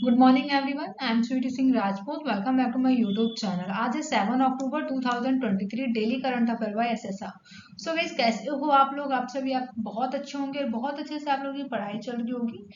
Good morning everyone, I am Sweety Singh Rajput. Welcome back to my YouTube channel. आज है 7 October 2023, daily current affair by SSR. So guys, कैसे हो आप लोग? आप सभी आप बहुत अच्छे होंगे और बहुत अच्छे से आप लोगों की पढ़ाई चल रही होगी।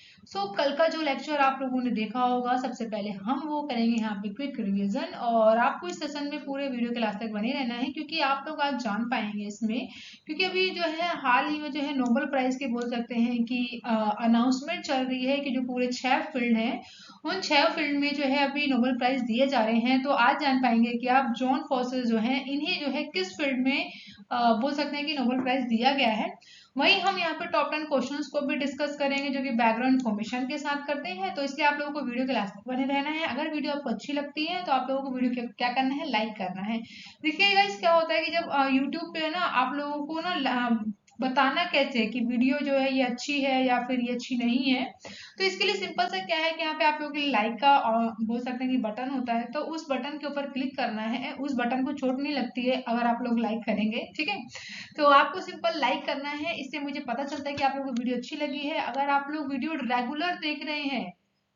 कल का जो लेक्चर आप लोगों ने देखा होगा, सबसे पहले हम वो करेंगे यहाँ पे क्विक रिवीजन, और आपको इस सेशन में पूरे वीडियो के लास्ट तक बने रहना है, क्योंकि आप लोग आज जान पाएंगे इसमें। क्योंकि अभी जो है हाल ही में जो है नोबेल प्राइज के बोल सकते हैं कि अनाउंसमेंट चल रही है कि जो पूरे 6 फील्ड हैं, उन 6 फील्ड में जो है अभी नोबेल प्राइज दिए जा रहे हैं। तो आज जान पाएंगे कि आप जॉन फॉसेल जो हैं, इन्हें जो है किस फील्ड में बोल सकते हैं कि नोबेल प्राइज दिया गया है। वहीं हम यहाँ पे टॉप 10 क्वेश्चंस को भी डिस्कस करेंगे, जो कि बैकग्राउंड इन्फॉर्मेशन के साथ करते हैं। तो इसलिए आप लोगों को वीडियो के लास्ट तक बने रहना है। अगर वीडियो आपको अच्छी लगती है तो आप लोगों को वीडियो क्या करना है, लाइक करना है। देखिए गाइस, क्या होता है कि जब यूट्यूब पे ना आप लोगों को ना बताना कैसे कि वीडियो जो है ये अच्छी है या फिर ये अच्छी नहीं है, तो इसके लिए सिंपल सा क्या है कि यहाँ पे आप लोगों के लिए लाइक का बोल सकते हैं कि बटन होता है। तो उस बटन के ऊपर क्लिक करना है, उस बटन को चोट नहीं लगती है अगर आप लोग लाइक करेंगे, ठीक है। तो आपको सिंपल लाइक करना है, इससे मुझे पता चलता है कि आप लोगों को वीडियो अच्छी लगी है। अगर आप लोग वीडियो रेगुलर देख रहे हैं,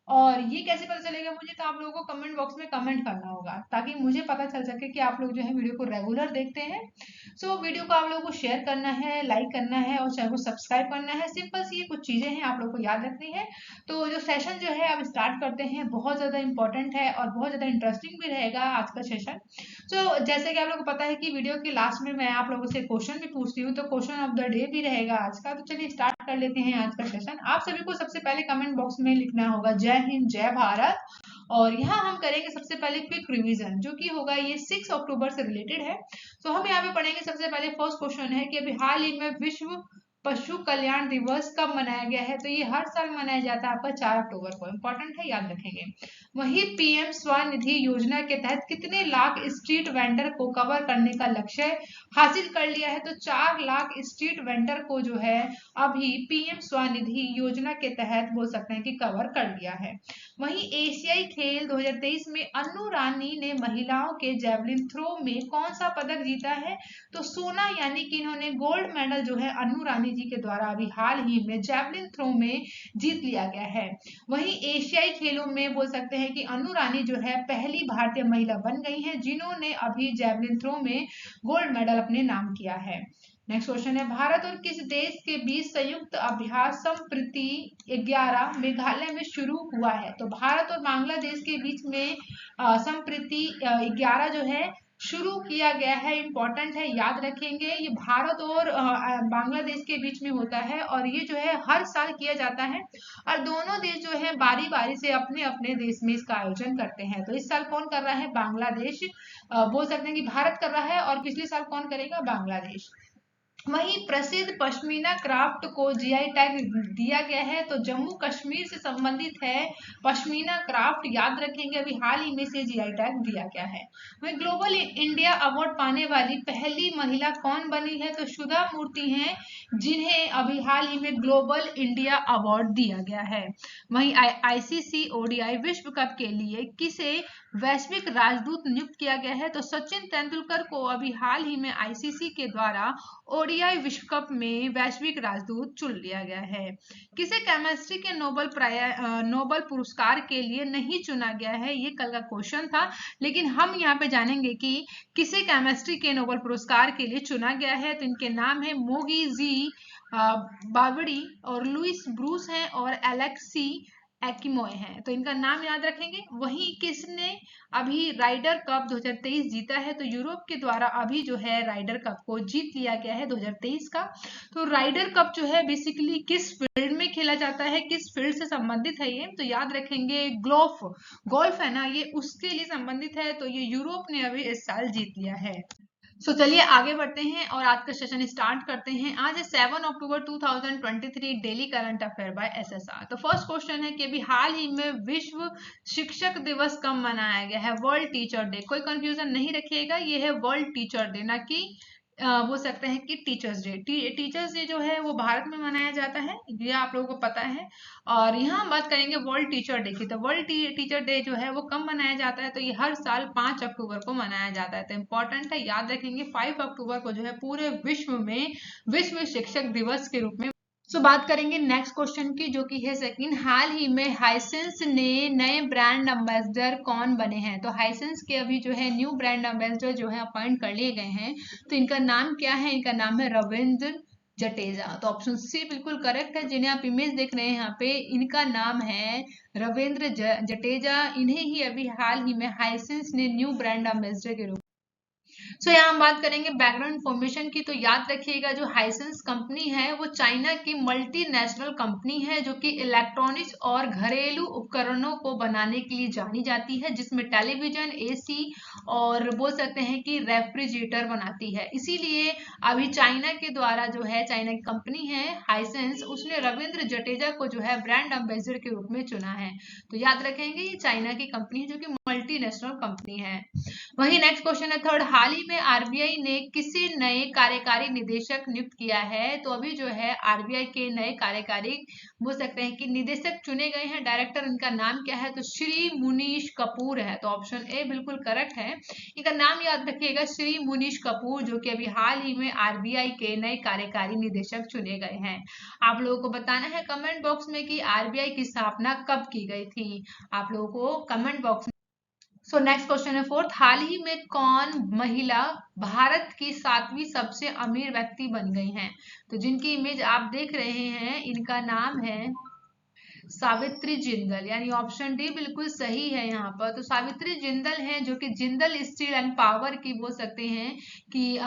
और ये कैसे पता चलेगा मुझे, तो आप लोगों को कमेंट बॉक्स में कमेंट करना होगा, ताकि मुझे पता चल सके कि आप लोग जो है वीडियो को रेगुलर देखते हैं। वीडियो को आप लोगों को शेयर करना है, लाइक करना है और चैनल को सब्सक्राइब करना है। सिंपल सी ये कुछ चीजें हैं, आप लोगों को याद रखनी है। तो जो सेशन जो है अब स्टार्ट करते हैं, बहुत ज्यादा इंपॉर्टेंट है और बहुत ज्यादा इंटरेस्टिंग भी रहेगा आज का सेशन। जैसे कि आप लोगों को पता है कि वीडियो के लास्ट में मैं आप लोगों से क्वेश्चन भी पूछती हूँ, तो क्वेश्चन ऑफ द डे भी रहेगा आज का। तो चलिए स्टार्ट कर लेते हैं आज का सेशन। आप सभी को सबसे पहले कमेंट बॉक्स में लिखना होगा जय हिंद जय भारत। और यहाँ हम करेंगे सबसे पहले क्विक रिवीजन, जो कि होगा ये 6 अक्टूबर से रिलेटेड है। हम यहाँ पे पढ़ेंगे। सबसे पहले फर्स्ट क्वेश्चन है कि अभी हाल ही में विश्व पशु कल्याण दिवस कब मनाया गया है? तो ये हर साल मनाया जाता है आपका 4 अक्टूबर को। इंपॉर्टेंट है, याद रखेंगे। वही पीएम स्वनिधि योजना के तहत कितने लाख स्ट्रीट वेंडर को कवर करने का लक्ष्य हासिल कर लिया है? तो 4 लाख स्ट्रीट वेंडर को जो है अभी पीएम स्वनिधि योजना के तहत बोल सकते हैं कि कवर कर लिया है। वहीं एशियाई खेल 2023 में अन्नू रानी ने महिलाओं के जेवलिन थ्रो में कौन सा पदक जीता है? तो सोना, यानी कि इन्होंने गोल्ड मेडल जो है अन्नू रानी जी के द्वारा अभी हाल ही में जेवलिन थ्रो में जीत लिया गया है। वहीं एशियाई खेलों में बोल सकते हैं कि अन्नू रानी जो है पहली भारतीय महिला बन गई हैं, जिन्होंने अभी जेवलिन थ्रो में गोल्ड मेडल अपने नाम किया है। नेक्स्ट क्वेश्चन है, भारत और किस देश के बीच संयुक्त अभ्यास संप्रति 11 मेघालय में शुरू हुआ है? तो भारत और बांग्लादेश के बीच में संप्रति 11 जो है शुरू किया गया है। इंपॉर्टेंट है, याद रखेंगे। ये भारत और बांग्लादेश के बीच में होता है, और ये जो है हर साल किया जाता है। और दोनों देश जो है बारी बारी से अपने अपने देश में इसका आयोजन करते हैं। तो इस साल कौन कर रहा है? बांग्लादेश बोल सकते हैं कि भारत कर रहा है, और पिछले साल कौन करेगा? बांग्लादेश। वहीं प्रसिद्ध पश्मीना क्राफ्ट को जीआई टैग दिया गया है। तो जम्मू कश्मीर से संबंधित है पश्मीना क्राफ्ट, याद रखेंगे। अभी हाल ही में से जीआई टैग दिया गया है। वहीं ग्लोबल इंडिया अवार्ड पाने वाली पहली महिला कौन बनी है? तो सुधा मूर्ति हैं, जिन्हें अभी हाल ही में ग्लोबल इंडिया अवार्ड दिया गया है। वहीं आईसीसी ओडीआई विश्व कप के लिए किसे वैश्विक राजदूत नियुक्त किया गया है? तो सचिन तेंदुलकर को अभी हाल ही में आईसीसी के द्वारा ओडीआई विश्व कप में वैश्विक राजदूत चुन लिया गया है। किसे केमिस्ट्री के नोबल पुरस्कार के लिए नहीं चुना गया है? ये कल का क्वेश्चन था, लेकिन हम यहाँ पे जानेंगे कि किसे केमिस्ट्री के नोबल पुरस्कार के लिए चुना गया है। तो इनके नाम है मोगी जी बावड़ी, और लुइस ब्रूस हैं, और एलेक्सी एक्मोय हैं। तो इनका नाम याद रखेंगे। वहीं किसने अभी राइडर कप 2023 जीता है? तो यूरोप के द्वारा अभी जो है राइडर कप को जीत लिया गया है 2023 का। तो राइडर कप जो है बेसिकली किस फील्ड में खेला जाता है, किस फील्ड से संबंधित है ये? तो याद रखेंगे गोल्फ है ना, ये उसके लिए संबंधित है। तो ये यूरोप ने अभी इस साल जीत लिया है। चलिए आगे बढ़ते हैं और आज का सेशन स्टार्ट करते हैं। आज है 7 October 2023, daily current affair by SSR. तो फर्स्ट क्वेश्चन है कि अभी हाल ही में विश्व शिक्षक दिवस कब मनाया गया है? World teacher day. कोई कंफ्यूजन नहीं रखिएगा, ये है वर्ल्ड टीचर डे, ना कि बोल सकते हैं कि टीचर्स डे। टीचर्स डे जो है वो भारत में मनाया जाता है, ये आप लोगों को पता है। और यहाँ हम बात करेंगे वर्ल्ड टीचर डे की। तो वर्ल्ड टीचर डे जो है वो कब मनाया जाता है? तो ये हर साल 5 अक्टूबर को मनाया जाता है। तो इम्पोर्टेंट है, याद रखेंगे। 5 अक्टूबर को जो है पूरे विश्व में विश्व शिक्षक दिवस के रूप में बात करेंगे नेक्स्ट क्वेश्चन की, जो कि है सेकंड। हाल ही में हाइसेंस ने नए ब्रांड एम्बेसडर कौन बने हैं? तो हाइसेंस के अभी जो है न्यू ब्रांड एम्बेसडर जो है अपॉइंट कर लिए गए हैं। तो इनका नाम क्या है? इनका नाम है रविंद्र जडेजा। तो ऑप्शन सी बिल्कुल करेक्ट है। जिन्हें आप इमेज देख रहे हैं यहाँ पे, इनका नाम है रविंद्र जडेजा। इन्हें ही अभी हाल ही में हाइसेंस ने न्यू ब्रांड एम्बेसडर के रूप। यहाँ हम बात करेंगे बैकग्राउंड इन्फॉर्मेशन की। तो याद रखिएगा, जो हाइसेंस कंपनी है वो चाइना की मल्टीनेशनल कंपनी है, जो कि इलेक्ट्रॉनिक्स और घरेलू उपकरणों को बनाने के लिए जानी जाती है, जिसमें टेलीविजन, एसी और बोल सकते हैं कि रेफ्रिजरेटर बनाती है। इसीलिए अभी चाइना के द्वारा जो है, चाइना की कंपनी है हाइसेंस, उसने रविंद्र जडेजा को जो है ब्रांड एम्बेसडर के रूप में चुना है। तो याद रखेंगे, ये चाइना की कंपनी है जो कि मल्टीनेशनल कंपनी है। वही नेक्स्ट क्वेश्चन है थर्ड। हाल ही में आरबीआई ने किसी नए कार्यकारी निदेशक नियुक्त किया है? तो अभी जो है आरबीआई के नए कार्यकारी बोल सकते हैं कि निदेशक चुने गए हैं। डायरेक्टर, इनका नाम क्या है? तो श्री मुनीश कपूर है। तो ऑप्शन ए बिल्कुल करेक्ट है। इनका नाम याद रखिएगा, श्री मुनीश कपूर, जो कि अभी हाल ही में आरबीआई के नए कार्यकारी निदेशक चुने गए हैं। आप लोगों को बताना है कमेंट बॉक्स में कि आरबीआई की स्थापना कब की गई थी। आप लोगों को कमेंट बॉक्स। नेक्स्ट क्वेश्चन है फोर्थ। हाल ही में कौन महिला भारत की 7वीं सबसे अमीर व्यक्ति बन गई हैं? तो जिनकी इमेज आप देख रहे हैं, इनका नाम है सावित्री जिंदल, यानी ऑप्शन डी बिल्कुल सही है यहाँ पर। तो सावित्री जिंदल हैं, जो कि जिंदल स्टील एंड पावर की बोल सकते हैं कि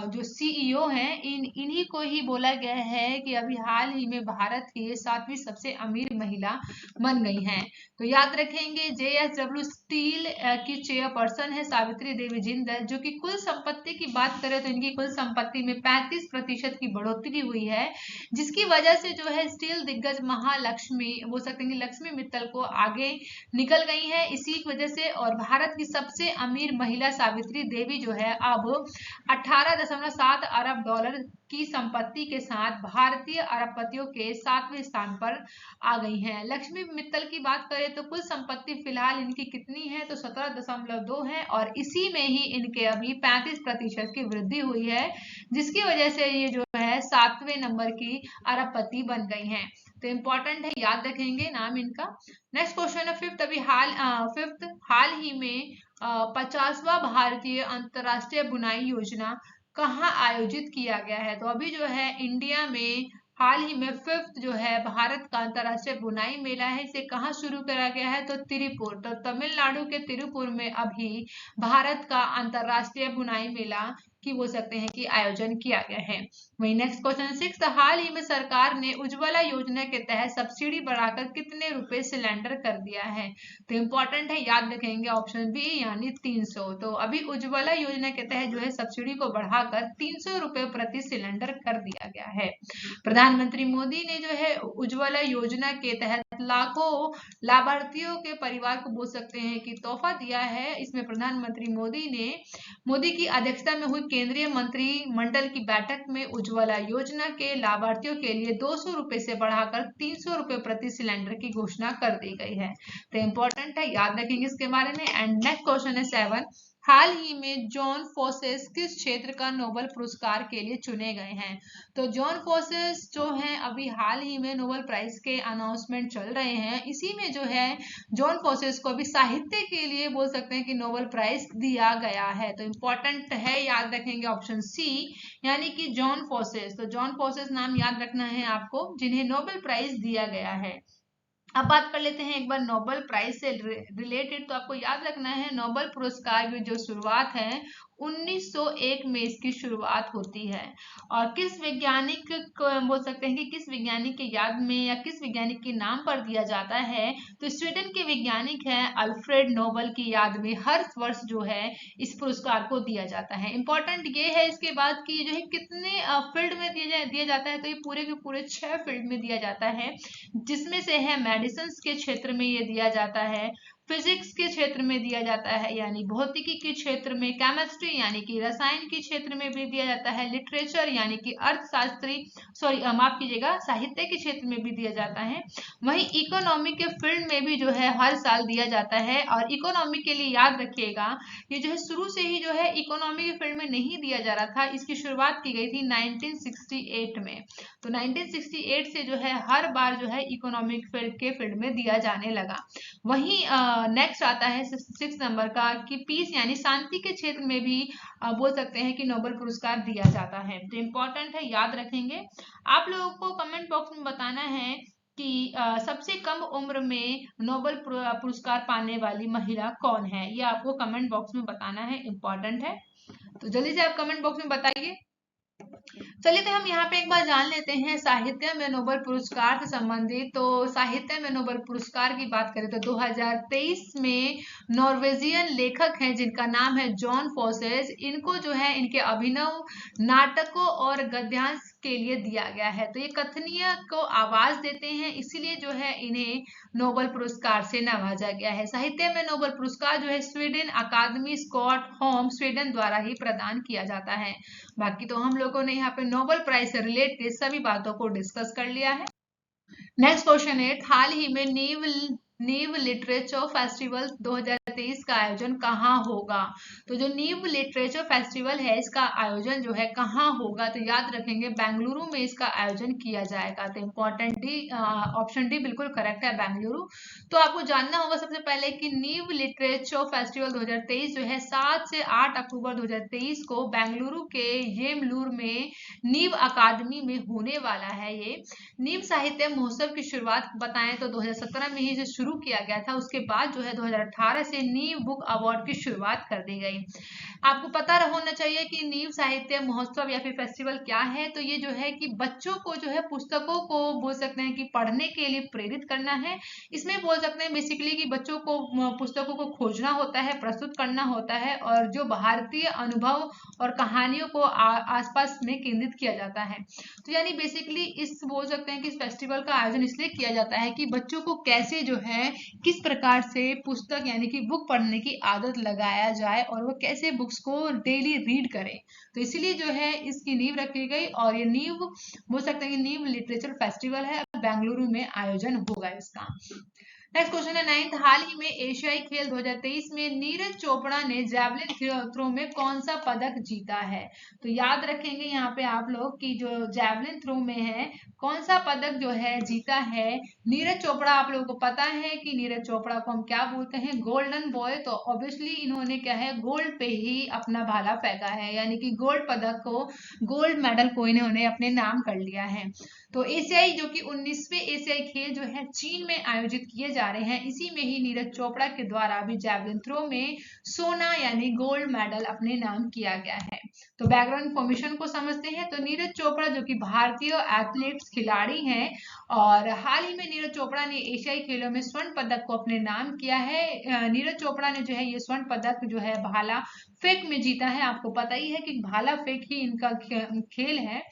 जो सीईओ हैं, इन्हीं को ही बोला गया है कि अभी हाल ही में भारत की 7वीं सबसे अमीर महिला बन गई हैं। तो याद रखेंगे, जेएसडब्ल्यू स्टील की चेयरपर्सन है सावित्री देवी जिंदल, जो कि कुल संपत्ति की बात करें तो इनकी कुल संपत्ति में 35% की बढ़ोतरी हुई है, जिसकी वजह से जो है स्टील दिग्गज महालक्ष्मी बोल सकते हैं कि लक्ष्मी मित्तल को आगे निकल गई है इसी वजह से। और भारत की सबसे अमीर महिला सावित्री देवी जो है अब 18.7 अरब डॉलर की संपत्ति के साथ भारतीय अरबपतियों के 7वें स्थान पर आ गई हैं। लक्ष्मी मित्तल की बात करें तो कुल संपत्ति फिलहाल इनकी कितनी है? तो 17.2 है, और इसी में ही इनके अभी 35% की वृद्धि हुई है, जिसकी वजह से ये जो है 7वें नंबर की अरबपति बन गई हैं। तो इम्पोर्टेंट है, याद रखेंगे नाम इनका। नेक्स्ट क्वेश्चन है फिफ्थ। अभी फिफ्थ, हाल ही में 50वां भारतीय अंतरराष्ट्रीय बुनाई योजना कहाँ आयोजित किया गया है? तो अभी जो है इंडिया में हाल ही में फिफ्थ जो है भारत का अंतरराष्ट्रीय बुनाई मेला है, इसे कहाँ शुरू करा गया है? तो तिरुपुर, तो तमिलनाडु के तिरुपुर में अभी भारत का अंतरराष्ट्रीय बुनाई मेला की बोल सकते हैं कि आयोजन किया गया है। वही नेक्स्ट क्वेश्चन सिक्स। हाल ही में सरकार ने उज्ज्वला योजना के तहत सब्सिडी बढ़ाकर कितने रुपए सिलेंडर कर दिया है? तो इम्पोर्टेंट है, याद रखेंगे ऑप्शन बी यानी 300। तो अभी उज्ज्वला योजना के तहत जो है सब्सिडी को बढ़ाकर 300 रुपए प्रति सिलेंडर कर दिया गया है। प्रधानमंत्री मोदी ने जो है उज्ज्वला योजना के तहत लाखों लाभार्थियों के परिवार को बोल सकते हैं कि तोहफा दिया है। इसमें प्रधानमंत्री मोदी की अध्यक्षता में हुई केंद्रीय मंत्रिमंडल की बैठक में उज्ज्वला योजना के लाभार्थियों के लिए 200 रुपए से बढ़ाकर 300 रुपए प्रति सिलेंडर की घोषणा कर दी गई है। तो इम्पोर्टेंट है, याद रखेंगे इसके बारे में। एंड नेक्स्ट क्वेश्चन है 7। हाल ही में जॉन फोसेस किस क्षेत्र का नोबेल पुरस्कार के लिए चुने गए हैं? तो जॉन फोसेस जो हैं अभी हाल ही में नोबेल प्राइज के अनाउंसमेंट चल रहे हैं, इसी में जो है जॉन फोसेस को अभी साहित्य के लिए बोल सकते हैं कि नोबेल प्राइज दिया गया है। तो इम्पोर्टेंट है, याद रखेंगे ऑप्शन सी यानी कि जॉन फोसेस। तो जॉन फोसेस नाम याद रखना है आपको, जिन्हें नोबेल प्राइज दिया गया है। अब बात कर लेते हैं एक बार नोबेल प्राइज से रिलेटेड। तो आपको याद रखना है, नोबेल पुरस्कार की जो शुरुआत है 1901 में इसकी शुरुआत होती है। और किस वैज्ञानिक को बोल सकते हैं कि किस वैज्ञानिक के याद में या किस वैज्ञानिक के नाम पर दिया जाता है? तो स्वीडन के वैज्ञानिक हैं अल्फ्रेड नोबेल की याद में हर वर्ष जो है इस पुरस्कार को दिया जाता है। इंपॉर्टेंट ये है इसके बाद कि जो है कितने फील्ड में दिया जाता है? तो ये पूरे के पूरे 6 फील्ड में दिया जाता है, जिसमें से है मेडिसिन के क्षेत्र में ये दिया जाता है, फिजिक्स के क्षेत्र में दिया जाता है यानी भौतिकी के क्षेत्र में, केमिस्ट्री यानी कि रसायन के क्षेत्र में भी दिया जाता है, लिटरेचर यानी कि अर्थशास्त्री माफ कीजिएगा साहित्य के क्षेत्र में भी दिया जाता है। वहीं इकोनॉमी के फील्ड में भी जो है हर साल दिया जाता है। और इकोनॉमी के लिए याद रखिएगा ये जो है शुरू से ही जो है इकोनॉमी के फील्ड में नहीं दिया जा रहा था, इसकी शुरुआत की गई थी 1968 में। तो 1968 से जो है हर बार जो है इकोनॉमिक फील्ड के फील्ड में दिया जाने लगा। वहीं नेक्स्ट आता है 6 नंबर का कि पीस यानी शांति के क्षेत्र में भी बोल सकते हैं कि नोबेल पुरस्कार दिया जाता है। तो इम्पोर्टेंट है, याद रखेंगे। आप लोगों को कमेंट बॉक्स में बताना है कि सबसे कम उम्र में नोबेल पुरस्कार पाने वाली महिला कौन है, ये आपको कमेंट बॉक्स में बताना है, इम्पोर्टेंट है। तो जल्दी से आप कमेंट बॉक्स में बताइए। चलिए तो हम यहाँ पे एक बार जान लेते हैं साहित्य में नोबेल पुरस्कार से संबंधित। तो साहित्य में नोबेल पुरस्कार की बात करें तो 2023 में नॉर्वेजियन लेखक हैं जिनका नाम है जॉन फॉसेस, इनको जो है इनके अभिनव नाटकों और गद्यांश के लिए दिया गया है। तो ये कथनीय को आवाज देते हैं, इसीलिए जो है इन्हें नोबेल पुरस्कार से नवाजा गया है। साहित्य में नोबेल पुरस्कार जो है स्वीडन अकादमी स्टॉकहोम स्वीडन द्वारा ही प्रदान किया जाता है। बाकी तो हम लोगों ने यहाँ पे नोबेल प्राइज से रिलेटेड सभी बातों को डिस्कस कर लिया है। नेक्स्ट क्वेश्चन है, हाल ही में नीव लिटरेचर फेस्टिवल 2023 का आयोजन कहाँ होगा? तो जो नीव लिटरेचर फेस्टिवल है इसका आयोजन जो है कहाँ होगा? तो याद रखेंगे बेंगलुरु में इसका आयोजन किया जाएगा। तो इम्पोर्टेंट डी, ऑप्शन डी बिल्कुल करेक्ट है, बेंगलुरु। तो आपको जानना होगा सबसे पहले कि नीव लिटरेचर फेस्टिवल 2023 जो है 7 से 8 अक्टूबर 2023 को बेंगलुरु के येमलूर में नीव अकादमी में होने वाला है। ये नीव साहित्य महोत्सव की शुरुआत बताएं तो 2017 में ही शुरू किया गया था। उसके बाद जो है 2018 से नीव बुक अवार्ड की शुरुआत कर दी गई। आपको पता होना चाहिए कि नीव साहित्य महोत्सव या फिर फेस्टिवल क्या है। तो ये जो है कि बच्चों को जो है पुस्तकों को बोल सकते हैं कि पढ़ने के लिए प्रेरित करना है। इसमें बोल सकते हैं बेसिकली कि बच्चों को पुस्तकों को खोजना होता है, प्रस्तुत करना होता है और जो भारतीय अनुभव और कहानियों को आसपास में केंद्रित किया जाता है। तो यानी बेसिकली इस बोल सकते हैं कि इस फेस्टिवल का आयोजन इसलिए किया जाता है कि बच्चों को कैसे जो है किस प्रकार से पुस्तक यानी कि बुक पढ़ने की आदत लगाया जाए और वो कैसे बुक्स को डेली रीड करें। तो इसलिए जो है इसकी नींव रखी गई और ये नींव बोल सकते हैं कि नींव लिटरेचर फेस्टिवल है, बेंगलुरु में आयोजन होगा इसका। नेक्स्ट क्वेश्चन है 9th, हाल ही में एशियाई खेल 2023 में नीरज चोपड़ा ने जैवलिन थ्रो में कौन सा पदक जीता है? तो याद रखेंगे यहाँ पे आप लोग कि जो जैवलिन थ्रो में है कौन सा पदक जो है जीता है नीरज चोपड़ा। आप लोगों को पता है कि नीरज चोपड़ा को हम क्या बोलते हैं, गोल्डन बॉय। तो ऑब्वियसली इन्होंने क्या है गोल्ड पे ही अपना भाला फेंका है, यानी कि गोल्ड पदक को, गोल्ड मेडल को इन्होंने अपने नाम कर लिया है। तो एशियाई जो कि 19वें एशियाई खेल जो है चीन में आयोजित किए जा रहे हैं, इसी में ही नीरज चोपड़ा के द्वारा अभी जैवलिन थ्रो में सोना यानी गोल्ड मेडल अपने नाम किया गया है। तो बैकग्राउंड इन्फॉर्मेशन को समझते हैं। तो नीरज चोपड़ा जो कि भारतीय एथलीट्स खिलाड़ी हैं और हाल ही में नीरज चोपड़ा ने एशियाई खेलों में स्वर्ण पदक को अपने नाम किया है। नीरज चोपड़ा ने जो है ये स्वर्ण पदक जो है भाला फेंक में जीता है। आपको पता ही है कि भाला फेंक ही इनका खेल है।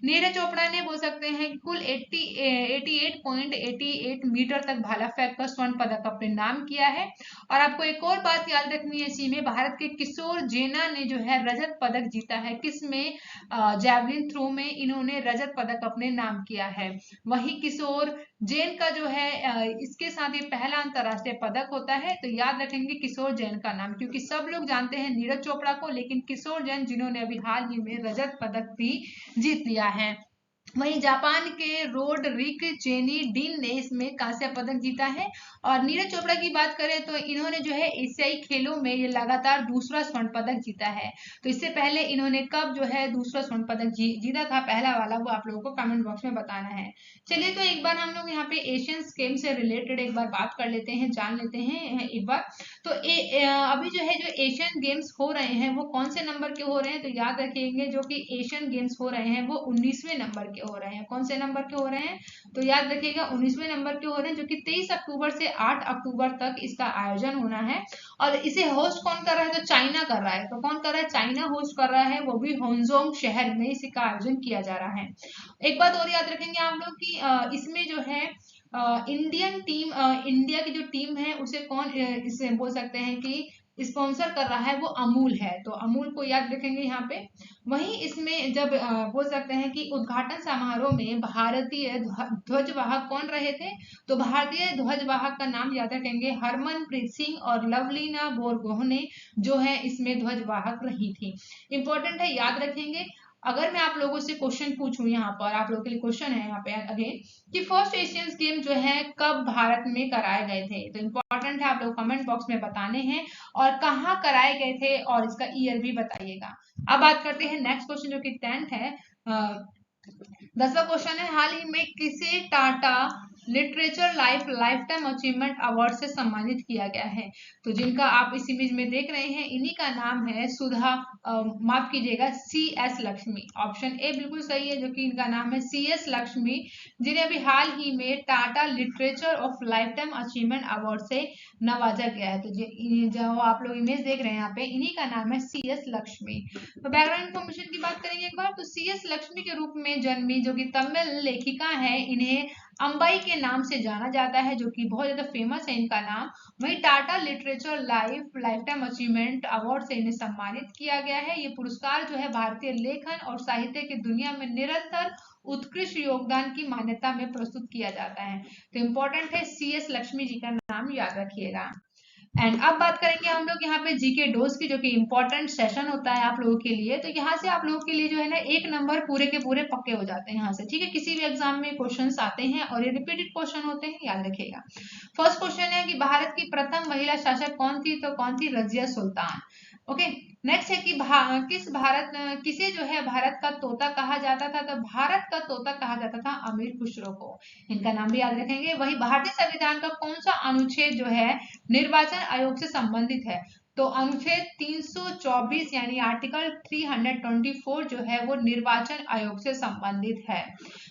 नीरज चोपड़ा ने बोल सकते हैं कि कुल 88.88 मीटर तक भाला फेंक कर स्वर्ण पदक अपने नाम किया है। और आपको एक और बात याद रखनी है इसी में, भारत के किशोर जेना ने जो है रजत पदक जीता है। किसमें? जैवलिन थ्रो में इन्होंने रजत पदक अपने नाम किया है। वही किशोर जैन का जो है इसके साथ ही पहला अंतरराष्ट्रीय पदक होता है। तो याद रखेंगे किशोर जैन का नाम, क्योंकि सब लोग जानते हैं नीरज चोपड़ा को, लेकिन किशोर जैन जिन्होंने अभी हाल ही में रजत पदक भी जीत लिया है। वहीं जापान के रोड रिक चेनी डीन ने इसमें कांस्य पदक जीता है। और नीरज चोपड़ा की बात करें तो इन्होंने जो है एशियाई खेलों में ये लगातार दूसरा स्वर्ण पदक जीता है। तो इससे पहले इन्होंने कब जो है दूसरा स्वर्ण पदक जीता था, पहला वाला, वो आप लोगों को कमेंट बॉक्स में बताना है। चलिए तो एक बार हम लोग यहाँ पे एशियन गेम से रिलेटेड एक बार बात कर लेते हैं, जान लेते हैं एक बार। तो अभी जो है जो एशियन गेम्स हो रहे हैं वो कौन से नंबर के हो रहे हैं? तो याद रखिएगा जो कि एशियन गेम्स हो रहे हैं वो 19वें नंबर के हो रहे हैं। कौन से नंबर के हो रहे हैं? तो याद रखिएगा 19वें नंबर के हो रहे हैं, जो कि 23 अक्टूबर से 8 अक्टूबर तक इसका आयोजन होना है। और इसे होस्ट कौन कर रहा है? तो चाइना कर रहा है। तो कौन कर रहा है? चाइना होस्ट कर रहा है, वो भी होंगजोंग शहर में इसका आयोजन किया जा रहा है। एक बात और याद रखेंगे आप लोग कि इसमें जो है इंडियन टीम, इंडिया की जो टीम है उसे कौन इसे बोल सकते हैं कि स्पॉन्सर कर रहा है, वो अमूल है। तो अमूल को याद रखेंगे यहाँ पे। वहीं इसमें जब बोल सकते हैं कि उद्घाटन समारोह में भारतीय ध्वजवाहक कौन रहे थे, तो भारतीय ध्वजवाहक का नाम याद रखेंगे हरमनप्रीत सिंह और लवलीना बोरगोहने जो है इसमें ध्वजवाहक रही थी। इंपॉर्टेंट है, याद रखेंगे। अगर मैं आप लोगों से क्वेश्चन पूछूं, यहाँ पर आप लोगों के लिए क्वेश्चन है यहाँ पे अगेन, कि फर्स्ट एशियन गेम जो है कब भारत में कराए गए थे, तो इंपॉर्टेंट है आप लोग कमेंट बॉक्स में बताने हैं और कहाँ कराए गए थे और इसका ईयर भी बताइएगा। अब बात करते हैं नेक्स्ट क्वेश्चन जो कि 10th है। 10वां क्वेश्चन है, हाल ही में किसे Tata literature life time achievement award से सम्मानित किया गया है, तो जिनका आप इस इमेज में देख रहे हैं इन्हीं का नाम है सुधा, माफ कीजिएगा, CS लक्ष्मी। ऑप्शन ए बिल्कुल सही है, जो कि इनका नाम है CS लक्ष्मी, जिन्हें अभी हाल ही में Tata literature of life time achievement award से नवाजा गया है। तो जो आप लोग इमेज देख रहे हैं यहाँ पे, इन्हीं का नाम है CS लक्ष्मी। तो बैकग्राउंड इन्फॉर्मेशन की बात करेंगे एक बार, तो CS लक्ष्मी के रूप में जन्मी जो कि तमिल लेखिका है, इन्हें अंबाई के नाम से जाना जाता है, जो कि बहुत ज्यादा फेमस है इनका नाम। वहीं Tata literature life time achievement award से इन्हें सम्मानित किया गया है। ये पुरस्कार जो है भारतीय लेखन और साहित्य की दुनिया में निरंतर उत्कृष्ट योगदान की मान्यता में प्रस्तुत किया जाता है। तो इम्पोर्टेंट है, CS लक्ष्मी जी का नाम याद रखिएगा। एंड अब बात करेंगे हम लोग यहाँ पे जीके डोज की, जो कि इंपॉर्टेंट सेशन होता है आप लोगों के लिए। तो यहाँ से आप लोगों के लिए जो है ना 1 नंबर पूरे के पूरे पक्के हो जाते हैं यहाँ से, ठीक है। किसी भी एग्जाम में क्वेश्चंस आते हैं और ये रिपीटेड क्वेश्चन होते हैं, याद रखिएगा। फर्स्ट क्वेश्चन है कि भारत की प्रथम महिला शासक कौन थी, तो कौन थी, रजिया सुल्तान। ओके। नेक्स्ट है कि किसे जो है भारत का तोता कहा जाता था, तो भारत का तोता कहा जाता था अमीर खुसरो को। इनका नाम भी याद रखेंगे। वही भारतीय संविधान का कौन सा अनुच्छेद जो है निर्वाचन आयोग से संबंधित है, तो अनुच्छेद 324 यानी आर्टिकल 324 जो है वो निर्वाचन आयोग से संबंधित है।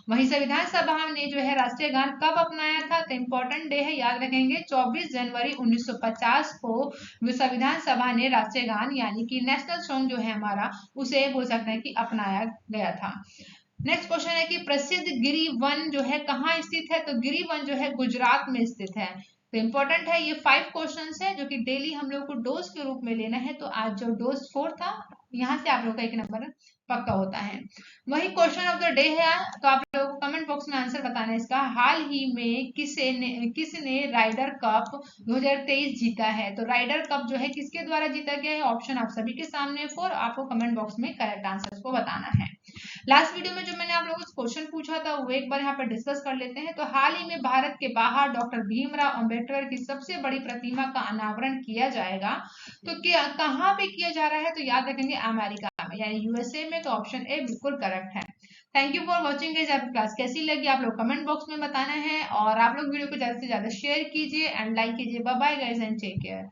वहीं संविधान सभा ने जो है राष्ट्रीय गान कब अपनाया था, तो इम्पोर्टेंट डे है, याद रखेंगे 24 जनवरी 1950 को संविधान सभा ने राष्ट्रीय गान यानी कि नेशनल सॉन्ग जो है हमारा, उसे बोल सकते हैं कि अपनाया गया था। नेक्स्ट क्वेश्चन है कि प्रसिद्ध गिरी वन जो है कहाँ स्थित है, तो गिरी वन जो है गुजरात में स्थित है। तो इंपॉर्टेंट है, ये 5 क्वेश्चंस है जो कि डेली हम लोग को डोज के रूप में लेना है। तो आज जो डोज 4 था, यहाँ से आप लोग का 1 नंबर पक्का होता है। वही क्वेश्चन ऑफ द डे है, तो आप लोगों को कमेंट बॉक्स में आंसर बताना है इसका। हाल ही में किसने राइडर कप 2023 जीता है, तो राइडर कप जो है किसके द्वारा जीता गया है, ऑप्शन आप सभी के सामने 4, आपको कमेंट बॉक्स में करेक्ट आंसर को बताना है। लास्ट वीडियो में जो मैंने आप लोगों से क्वेश्चन पूछा था वो एक बार यहाँ पर डिस्कस कर लेते हैं। तो हाल ही में भारत के बाहर डॉक्टर भीमराव अंबेडकर की सबसे बड़ी प्रतिमा का अनावरण किया जाएगा, तो क्या कहाँ पे किया जा रहा है, तो याद रखेंगे अमेरिका में यानी USA में। तो ऑप्शन ए बिल्कुल करेक्ट है। Thank you for watching guys. आपकी क्लास कैसी लगी आप लोग कमेंट बॉक्स में बताना है, और आप लोग वीडियो को ज्यादा से ज्यादा शेयर कीजिए एंड लाइक कीजिए। Bye bye guys and take care.